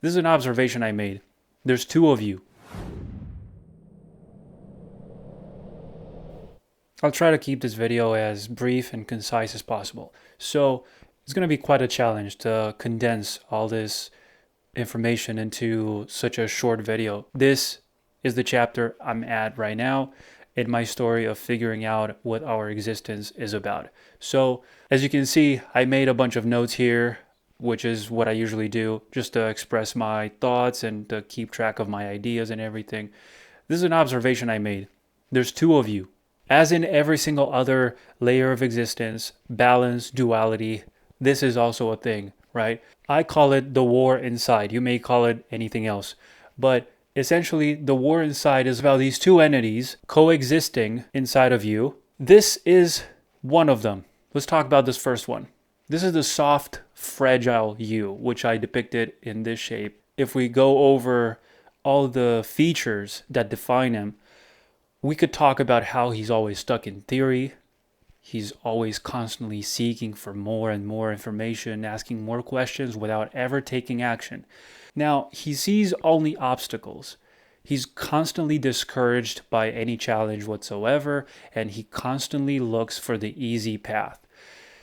This is an observation I made. There's two of you. I'll try to keep this video as brief and concise as possible. So it's going to be quite a challenge to condense all this information into such a short video. This is the chapter I'm at right now in my story of figuring out what our existence is about. So as you can see, I made a bunch of notes here, which is what I usually do just to express my thoughts and to keep track of my ideas and everything. This is an observation I made. There's two of you. As in every single other layer of existence, balance, duality, this is also a thing, right? I call it the war inside. You may call it anything else. But essentially, the war inside is about these two entities coexisting inside of you. This is one of them. Let's talk about this first one. This is the soft, fragile you, which I depicted in this shape. If we go over all the features that define him, we could talk about how he's always stuck in theory. He's always constantly seeking for more and more information, asking more questions without ever taking action. Now, he sees only obstacles. He's constantly discouraged by any challenge whatsoever, and he constantly looks for the easy path.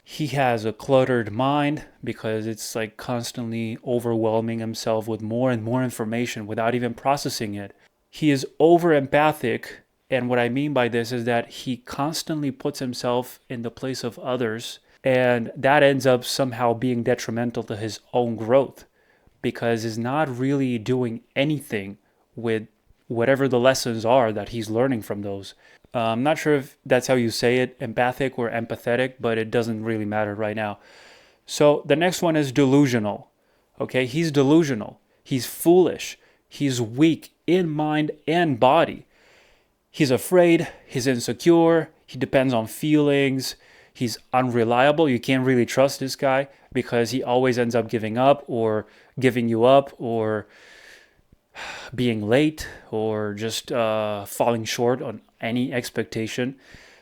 He has a cluttered mind because it's like constantly overwhelming himself with more and more information without even processing it. He is over-empathic. And what I mean by this is that he constantly puts himself in the place of others, and that ends up somehow being detrimental to his own growth because he's not really doing anything with whatever the lessons are that he's learning from those. I'm not sure if that's how you say it, empathic or empathetic, but it doesn't really matter right now. So the next one is delusional. Okay, he's delusional. He's foolish. He's weak in mind and body. He's afraid, he's insecure, he depends on feelings, he's unreliable. You can't really trust this guy because he always ends up giving up or giving you up or being late or just falling short on any expectation.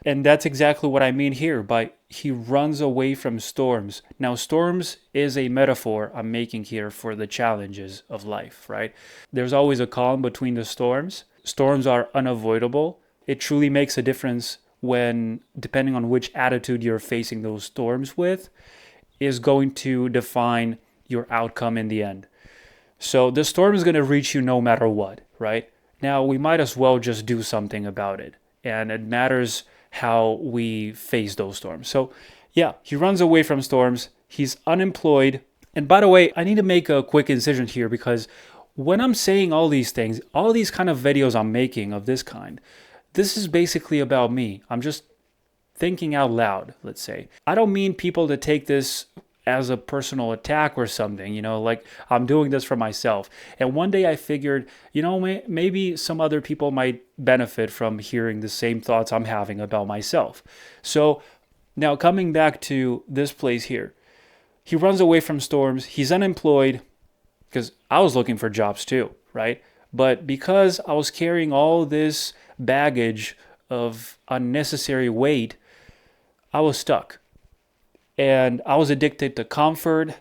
And that's exactly what I mean here by he runs away from storms. Now, storms is a metaphor I'm making here for the challenges of life, right? There's always a calm between the storms. Storms are unavoidable. It truly makes a difference when, depending on which attitude you're facing those storms with, is going to define your outcome in the end. So the storm is going to reach you no matter what, right? Now, we might as well just do something about it. And it matters how we face those storms. So yeah, he runs away from storms. He's unemployed. And by the way, I need to make a quick incision here because when I'm saying all these things, all these kind of videos I'm making of this kind, this is basically about me. I'm just thinking out loud, let's say. I don't mean people to take this as a personal attack or something, like I'm doing this for myself. And one day I figured, maybe some other people might benefit from hearing the same thoughts I'm having about myself. So now coming back to this place here, he runs away from storms. He's unemployed because I was looking for jobs too, right? But because I was carrying all this baggage of unnecessary weight, I was stuck. And I was addicted to comfort.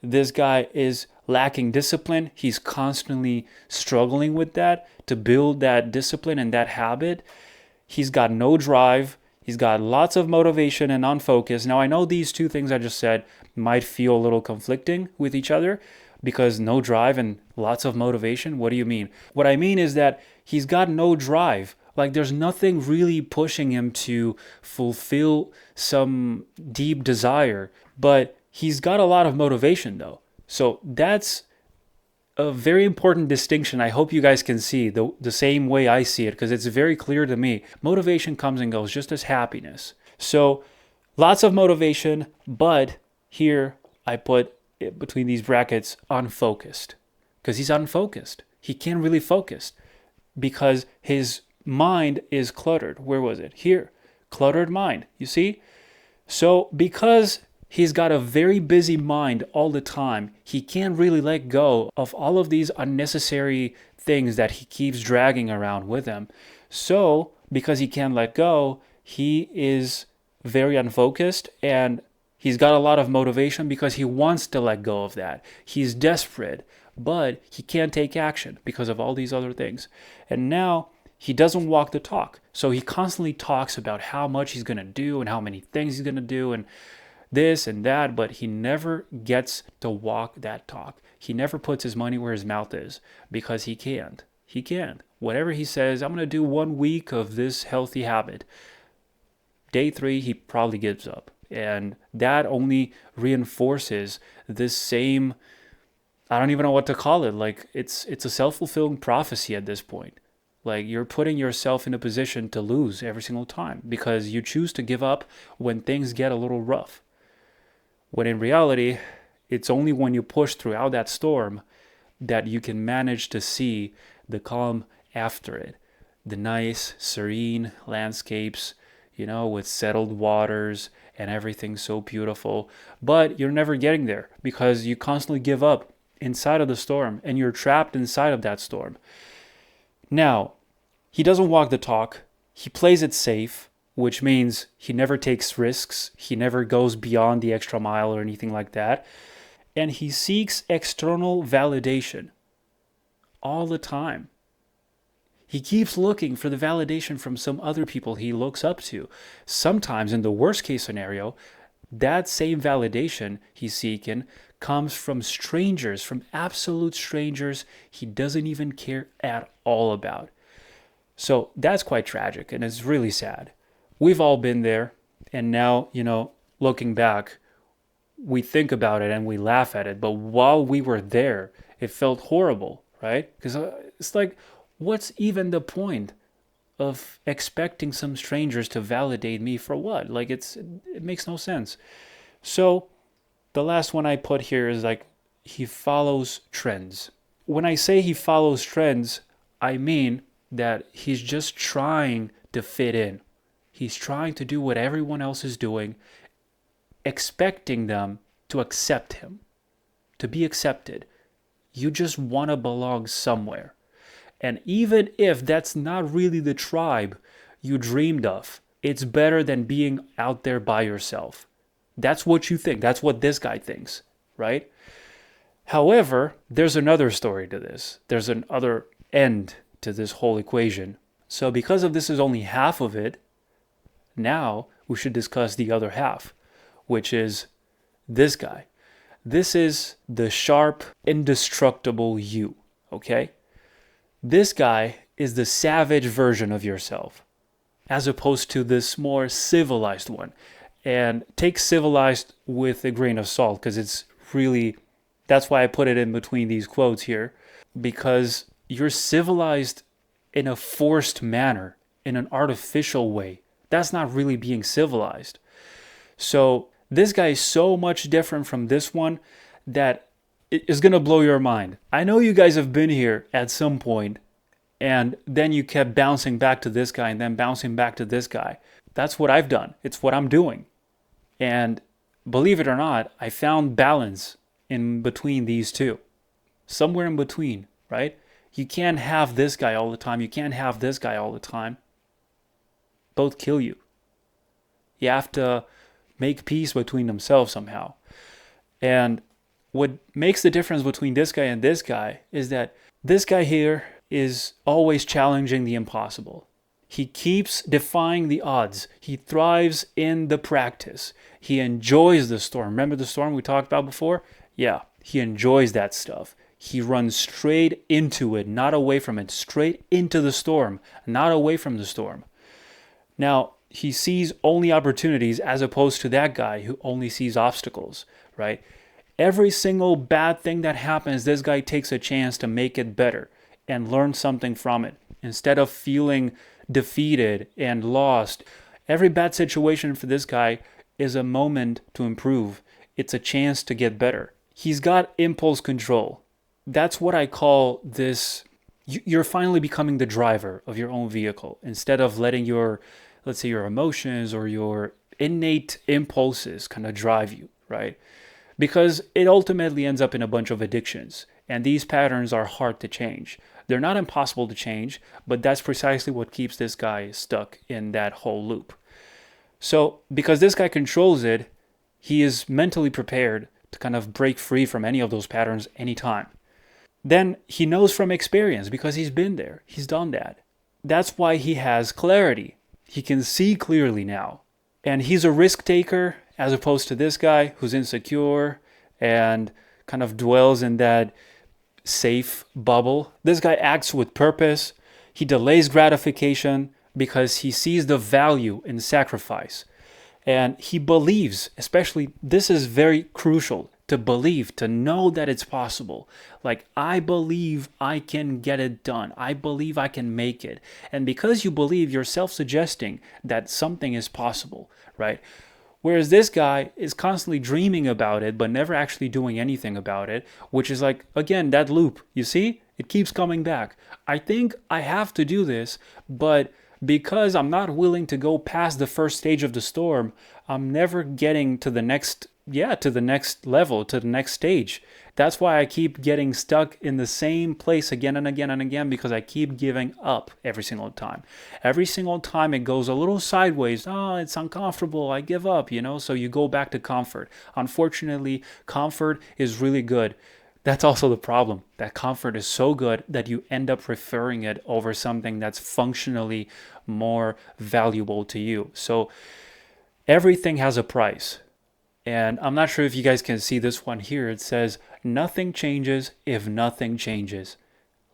This guy is lacking discipline. He's constantly struggling with that to build that discipline and that habit. He's got no drive. He's got lots of motivation and unfocus. Now, I know these two things I just said might feel a little conflicting with each other because no drive and lots of motivation. What do you mean? What I mean is that he's got no drive. Like there's nothing really pushing him to fulfill some deep desire, but he's got a lot of motivation though. So that's a very important distinction. I hope you guys can see the same way I see it because it's very clear to me. Motivation comes and goes just as happiness. So lots of motivation, but here I put it between these brackets unfocused because he's unfocused. He can't really focus because his mind is cluttered. Where was it? Here. Cluttered mind. You see? So because he's got a very busy mind all the time, he can't really let go of all of these unnecessary things that he keeps dragging around with him. So because he can't let go, he is very unfocused and he's got a lot of motivation because he wants to let go of that. He's desperate, but he can't take action because of all these other things. And now he doesn't walk the talk. So he constantly talks about how much he's going to do and how many things he's going to do and this and that, but he never gets to walk that talk. He never puts his money where his mouth is because he can't. He can't. Whatever he says, I'm going to do 1 week of this healthy habit. Day 3, he probably gives up. And that only reinforces this same, I don't even know what to call it. Like it's a self-fulfilling prophecy at this point. Like you're putting yourself in a position to lose every single time because you choose to give up when things get a little rough. When in reality, it's only when you push throughout that storm that you can manage to see the calm after it. The nice, serene landscapes, with settled waters and everything so beautiful. But you're never getting there because you constantly give up inside of the storm and you're trapped inside of that storm. Now, he doesn't walk the talk. He plays it safe, which means he never takes risks. He never goes beyond the extra mile or anything like that. And he seeks external validation all the time. He keeps looking for the validation from some other people he looks up to. Sometimes, in the worst case scenario, that same validation he's seeking comes from strangers, from absolute strangers he doesn't even care at all about. So that's quite tragic and it's really sad. We've all been there, and now, looking back, we think about it and we laugh at it. But while we were there, it felt horrible, right? Because it's like, what's even the point of expecting some strangers to validate me for what? Like it makes no sense. So the last one I put here is like, he follows trends. When I say he follows trends, I mean that he's just trying to fit in. He's trying to do what everyone else is doing, expecting them to accept him, to be accepted. You just want to belong somewhere. And even if that's not really the tribe you dreamed of, it's better than being out there by yourself. That's what you think. That's what this guy thinks, right? However, there's another story to this. There's another end to this whole equation. So because of this is only half of it, now we should discuss the other half, which is this guy. This is the sharp, indestructible you, okay? This guy is the savage version of yourself, as opposed to this more civilized one. And take civilized with a grain of salt, because it's really, that's why I put it in between these quotes here, because you're civilized in a forced manner, in an artificial way. That's not really being civilized. So this guy is so much different from this one that it is going to blow your mind. I know you guys have been here at some point, and then you kept bouncing back to this guy and then bouncing back to this guy. That's what I've done. It's what I'm doing. And believe it or not, I found balance in between these two. Somewhere in between, right? You can't have this guy all the time. You can't have this guy all the time. Both kill you. You have to make peace between themselves somehow. And what makes the difference between this guy and this guy is that this guy here is always challenging the impossible. He keeps defying the odds. He thrives in the practice. He enjoys the storm. Remember the storm we talked about before? Yeah, he enjoys that stuff. He runs straight into it, not away from it. Straight into the storm, not away from the storm. Now, he sees only opportunities as opposed to that guy who only sees obstacles, right? Every single bad thing that happens, this guy takes a chance to make it better and learn something from it. Instead of feeling defeated and lost, every bad situation for this guy is a moment to improve. It's a chance to get better. He's got impulse control. That's what I call this. You're finally becoming the driver of your own vehicle instead of letting your, let's say, your emotions or your innate impulses kind of drive you, right? Because it ultimately ends up in a bunch of addictions. And these patterns are hard to change. They're not impossible to change, but that's precisely what keeps this guy stuck in that whole loop. So because this guy controls it, he is mentally prepared to kind of break free from any of those patterns anytime. then he knows from experience because he's been there. He's done that. That's why he has clarity. He can see clearly now. And he's a risk taker as opposed to this guy who's insecure and kind of dwells in that safe bubble. This guy acts with purpose. He delays gratification because he sees the value in sacrifice. And he believes, especially, this is very crucial, to believe, to know that it's possible. Like, I believe I can get it done. I believe I can make it. And because you believe, you're self-suggesting that something is possible, right? Whereas this guy is constantly dreaming about it, but never actually doing anything about it, which is like, again, that loop. You see? It keeps coming back. I think I have to do this, but because I'm not willing to go past the first stage of the storm, I'm never getting to the next level, to the next stage. That's why I keep getting stuck in the same place again and again and again, because I keep giving up every single time. Every single time it goes a little sideways, oh, it's uncomfortable, I give up, so you go back to comfort. Unfortunately, comfort is really good. That's also the problem, that comfort is so good that you end up preferring it over something that's functionally more valuable to you. So everything has a price. And I'm not sure if you guys can see this one here. It says, nothing changes if nothing changes.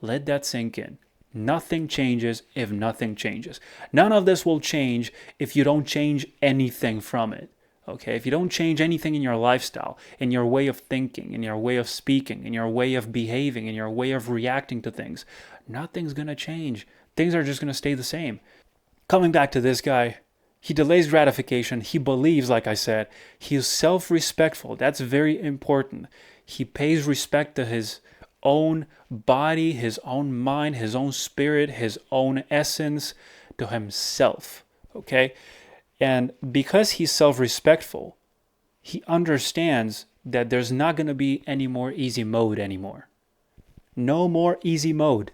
Let that sink in. Nothing changes if nothing changes. None of this will change if you don't change anything from it. Okay, if you don't change anything in your lifestyle, in your way of thinking, in your way of speaking, in your way of behaving, in your way of reacting to things, nothing's going to change. Things are just going to stay the same. Coming back to this guy, he delays gratification. He believes, like I said, he is self-respectful. That's very important. He pays respect to his own body, his own mind, his own spirit, his own essence, to himself. Okay? And because he's self-respectful, he understands that there's not going to be any more easy mode anymore. No more easy mode.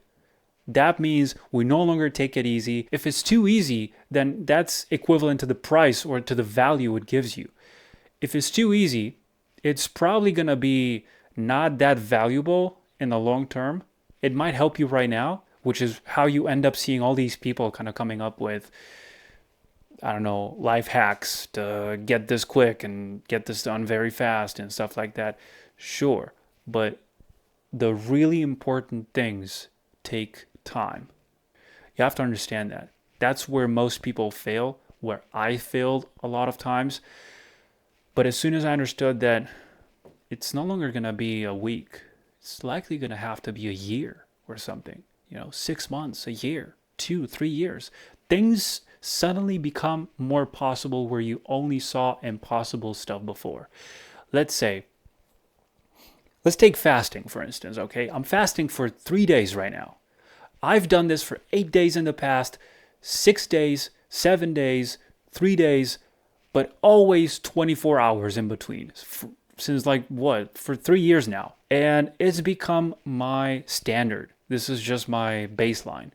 That means we no longer take it easy. If it's too easy, then that's equivalent to the price or to the value it gives you. If it's too easy, it's probably going to be not that valuable in the long term. It might help you right now, which is how you end up seeing all these people kind of coming up with, I don't know, life hacks to get this quick and get this done very fast and stuff like that. Sure, but the really important things take time. You have to understand that. That's where most people fail, where I failed a lot of times. But as soon as I understood that it's no longer going to be a week, it's likely going to have to be a year or something, 6 months, a year, 2, 3 years. Things suddenly become more possible where you only saw impossible stuff before. Let's take fasting, for instance, okay? I'm fasting for 3 days right now. I've done this for 8 days in the past, 6 days, 7 days, 3 days, but always 24 hours in between. Since for 3 years now. And it's become my standard. This is just my baseline.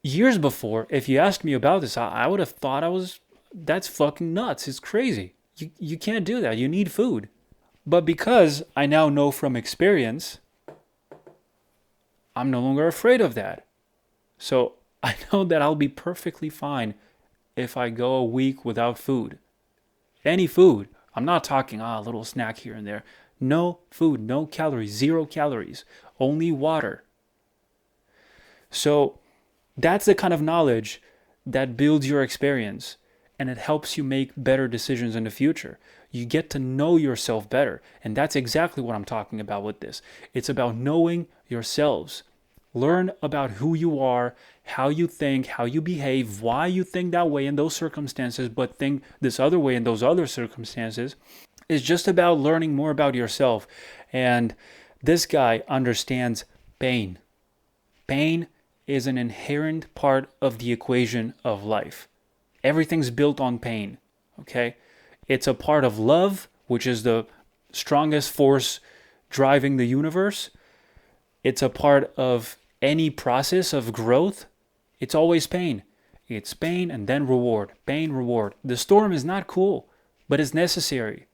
Years before, if you asked me about this, I would have thought that's fucking nuts. It's crazy. You can't do that. You need food. But because I now know from experience, I'm no longer afraid of that. So I know that I'll be perfectly fine if I go a week without food. Any food. I'm not talking a little snack here and there. No food, no calories, 0 calories, only water. So that's the kind of knowledge that builds your experience, and it helps you make better decisions in the future. You get to know yourself better, and that's exactly what I'm talking about with this. It's about knowing yourselves. Learn about who you are, how you think, how you behave, why you think that way in those circumstances, but think this other way in those other circumstances. It's just about learning more about yourself. And this guy understands pain. Pain is an inherent part of the equation of life. Everything's built on pain, okay? It's a part of love, which is the strongest force driving the universe. It's a part of any process of growth. It's always pain. It's pain and then reward. Pain, reward. The storm is not cool, but it's necessary.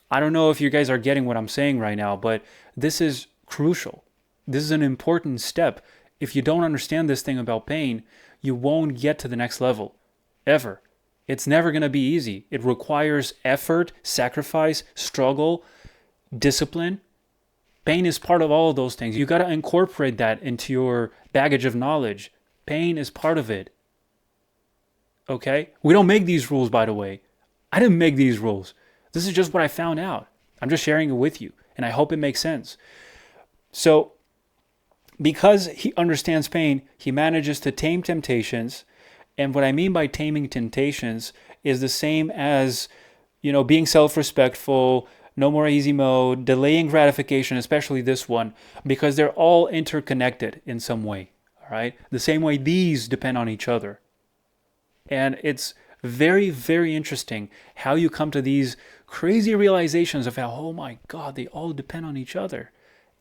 I don't know if you guys are getting what I'm saying right now, but this is crucial. This is an important step. If you don't understand this thing about pain, you won't get to the next level, ever. It's never going to be easy. It requires effort, sacrifice, struggle, discipline. Pain is part of all of those things. You got to incorporate that into your baggage of knowledge. Pain is part of it. Okay? We don't make these rules, by the way. I didn't make these rules. This is just what I found out. I'm just sharing it with you, and I hope it makes sense. So, because he understands pain, he manages to tame temptations. And what I mean by taming temptations is the same as, being self-respectful, no more easy mode, delaying gratification, especially this one, because they're all interconnected in some way, all right? The same way these depend on each other. And it's very, very interesting how you come to these crazy realizations of how, oh my God, they all depend on each other.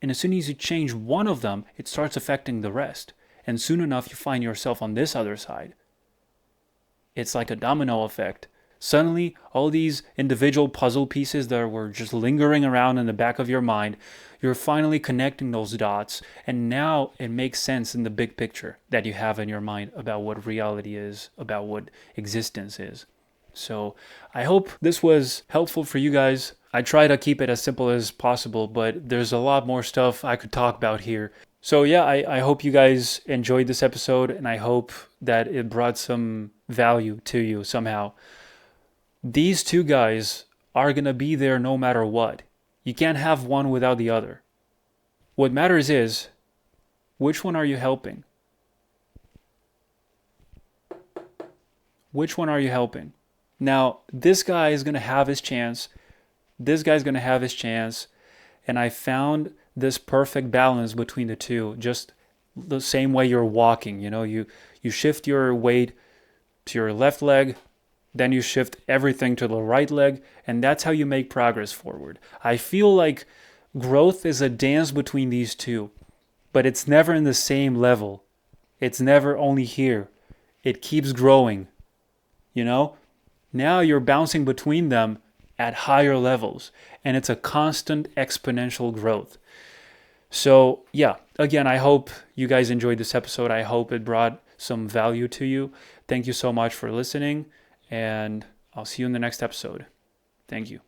And as soon as you change one of them, it starts affecting the rest. And soon enough, you find yourself on this other side. It's like a domino effect. Suddenly, all these individual puzzle pieces that were just lingering around in the back of your mind, you're finally connecting those dots, and now it makes sense in the big picture that you have in your mind about what reality is, about what existence is. So I hope this was helpful for you guys. I try to keep it as simple as possible, but there's a lot more stuff I could talk about here. So yeah, I hope you guys enjoyed this episode, and I hope that it brought some value to you somehow. These two guys are going to be there no matter what. You can't have one without the other. What matters is, which one are you helping? Which one are you helping? Now, this guy is going to have his chance. This guy's going to have his chance. And I found this perfect balance between the two, just the same way you're walking. You shift your weight to your left leg, then you shift everything to the right leg, and that's how you make progress forward. I feel like growth is a dance between these two, but it's never in the same level. It's never only here. It keeps growing. Now you're bouncing between them at higher levels, and it's a constant exponential growth. So yeah, again, I hope you guys enjoyed this episode. I hope it brought some value to you. Thank you so much for listening, and I'll see you in the next episode. Thank you.